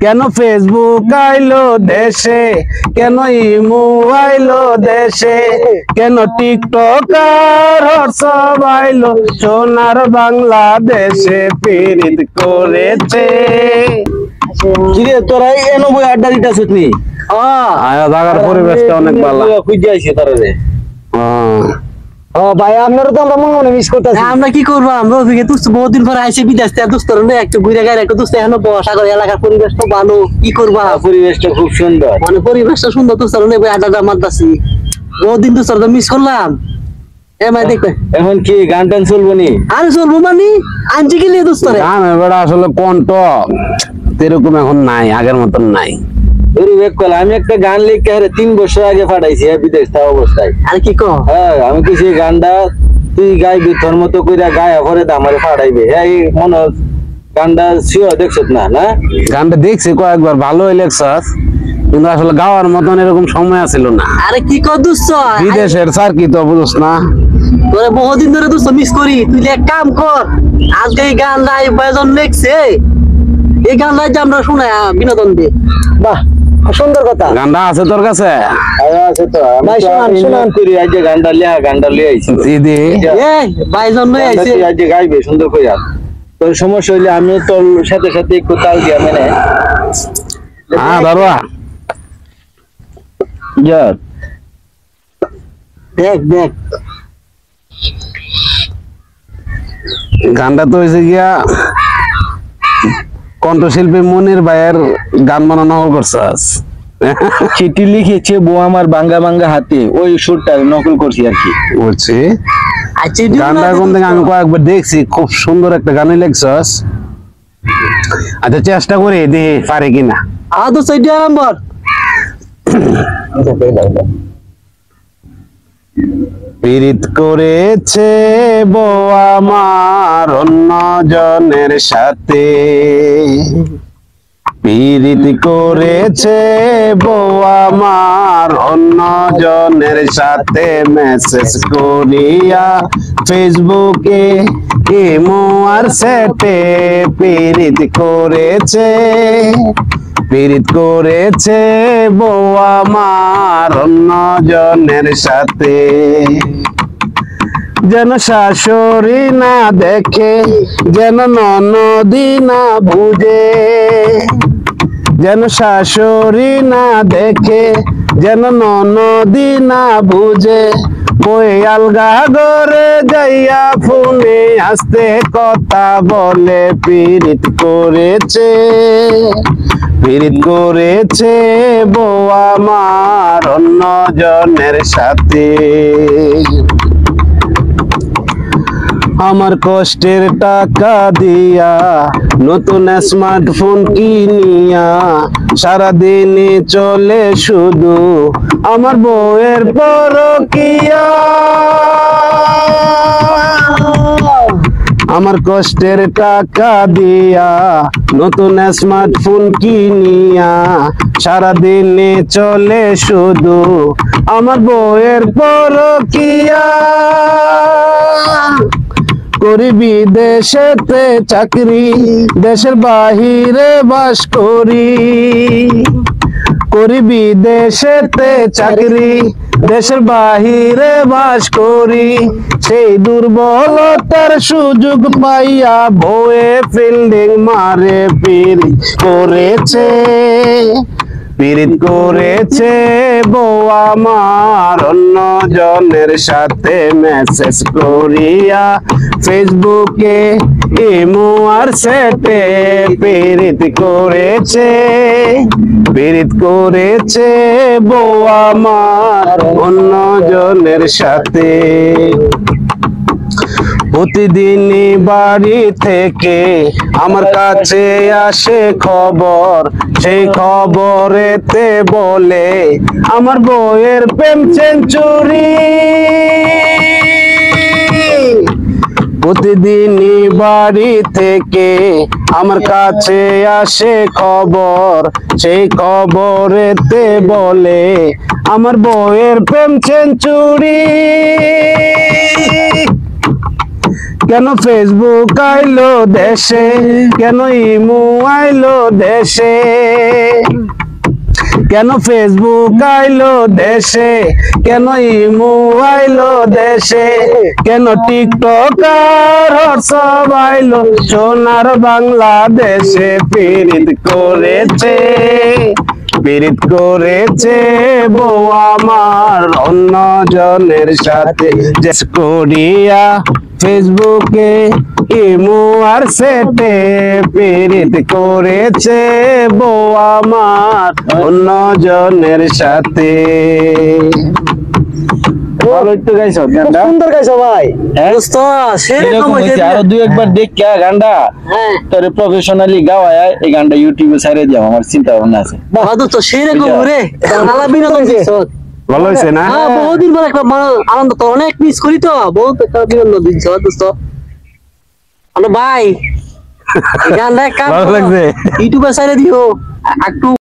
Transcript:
কেন ফেসবুক আইলো দেশে, কেন ইমো আইলো দেশে, কেন টিকটক আর হোয়াটসঅ্যাপ আইলো সোনার বাংলাদেশে পীড়িত করেছে। কিরে তোরা এনো বই আড্ডা দিতেছিস নি? আয়া জায়গার পরিবেশটা অনেক ভালো। খুঁজে আইছি তারা রে। ভাই আপনারা তো আমরা মনে মিস করতেছি। আমরা কি করবো, আমরা ওদিকে দোস্ত বহুদিন পরে আইসে বিদেশ থেকে দোস্ত একটু ঘুরে গেলে একটু দোস্ত এখন বসাগর এলাকার পরিবেশটা ভালো, কি করবা পরিবেশটা খুব সুন্দর, মানে পরিবেশটা সুন্দর, দোস্ত আড্ডা মারতাছি, বহুদিন দোস্ত মিস করলাম। দেখবে এখন কি গান টান চলবো নি? আরে চলবো মানে আনছি কি লিয়ে দোস্ত রে গান এবার আসলে কণ্ঠ এরকম এখন নাই, আগের মতন নাই। আমি একটা গান লিখে 3 বছর আগে পাঠাইছি বিদেশ থাকা অবস্থায়। আর কি কো? হ্যাঁ আমি কি সেই গানটা তুই গাইবি, তোর মতো কইরা গায়া পরে আমারে পাঠাইবে। এই মনে গানটা শিও দেখছ না? না গানটা দেখছি কয়েকবার, ভালো লেগছস, কিন্তু আসলে গাওয়ার মতন এরকম সময় আছিল না। আরে কি কর দোস্ত, বিদেশের স্যার কি তো বুঝছ না, তোরে বহুদিন ধরে দোস্ত মিস করি। তুই এক কাম কর, আজকে এই গান লাই বাজন লিখছে, এই গান লাই যে আমরা শোনা বিনোদন দিয়ে। বাহ সুন্দর কথা। গানটা আছে তোর কাছে? আছে তো ভাই, শুনান করি আজ যে গানটা লিয়ে আইছি দিদি। এই বাইজন লই আইছে, আজ যে গাইবে সুন্দর কইরা। তোর সমস্যা হইলে আমিও তোর সাথে সাথে একটু তাল দিয়া মানে ধরবা যার দেখ দেখ গানটা তো হয়েছে গিয়া কণ্ঠশিল্পী মনির ভাইয়ের গান বানানো করছাস। চিঠি লিখেছে বউ আমার বাঙ্গা বাঙ্গা হাতে, ওই সুরটা নকল করছি আর কি। বলছি আচ্ছা গানটা কোন থেকে আমি কয়েকবার দেখছি, খুব সুন্দর একটা গানই লেখছস। আচ্ছা চেষ্টা করি দেখি পারে কিনা। আদো সাইডে নাম্বার পীড়িত করেছে বউ আমার অন্য জনের সাথে, পীড়িত করেছে বউ আমার অন্য জনের সাথে, মেসেজ করিয়া ফেসবুকে ইমো আর সেটে পীড়িত করেছে, পীড়িত করেছে বউ আমার অন্য জনের সাথে। যেন শাশুড়ি না দেখে, যেন ননদি না বুঝে, যেন শাশুড়ি না দেখে, যেন ননদি না বুঝে, বই আলগা ঘরে যাইয়া ফোনে আসতে কথা বলে পীড়িত করেছে, পীড়িত করেছে বউ আমার অন্য জনের সাথে। আমার কষ্টের টাকা দিয়া নতুন স্মার্টফোন কিনিয়া সারাদিনই চলে শুধু আমার বউয়ের পরকিয়া, আমার কষ্টের টাকা দিয়া নতুন স্মার্টফোন কিনিয়া সারাদিনে চলে শুধু আমার বউয়ের পরকিয়া, করি বিদেশেতে চাকরি দেশের বাহিরে বাস করি, করি বিদেশেতে চাকরি দেশের বাহিরে বাস করি, সেই দুর্বলতার সুযোগ পাইয়া বউয়ে ফিল্ডিং মারে পীড়িত করেছে, পীড়িত করেছে বউ আমার অন্য জনের সাথে, মেসেজ করিয়া ফেসবুকে ইমো আর সেটে পীড়িত করেছে, পীড়িত করেছে বউ আমার অন্য জনের সাথে। প্রতিদিনই বাড়ি থেকে আমার কাছে আসে খবর, সেই খবরেতে বলে আমার বউয়ের প্রেম সেঞ্চুরি, প্রতিদিনই বাড়ি থেকে আমার কাছে আসে খবর, সেই খবরেতে বলে আমার বউয়ের প্রেম সেঞ্চুরি। কেন ফেসবুক আইলো দেশে, কেন ইমো আইলো দেশে, কেন ফেসবুক আইলো দেশে, কেন ইমো আইলো দেশে, কেন টিকটক আর হোয়াটসঅ্যাপ আইলো সোনার বাংলাদেশে। পীড়িত করেছে, পীড়িত করেছে বউ আমার অন্য জনের সাথে, যে করিয়া ফেসবুকে ইমো আর সেটে, পীড়িত করেছে বউ আমার অন্য জনের সাথে। ভালো একটু গাইছো গানটা, সুন্দর গাইছো ভাই। হ্যাঁ? দোস্ত সেরকম এরকম হইছে। হইছে, আরো দুই একবার দেখ গানটা হ্যাঁ তোরে প্রফেশনালি গাওয়ায় এই গানটা ইউটিউবে ছাড়িয়ে দিও, আমার চিন্তা ভাবনা আছে। বাবা দোস্ত সেরকম বুঝা। রে নালা বিনোদন দিছ। ভালো হয়েছে না? হ্যাঁ বহুদিন পর একটা আনন্দ তো অনেক মিস করি তো, বহুত একটা বিনোদন দিছ দোস্ত। ভাই এই গানটা কাম ভালো লাগছে। ইউটিউবে ছাড়ে দিও একটু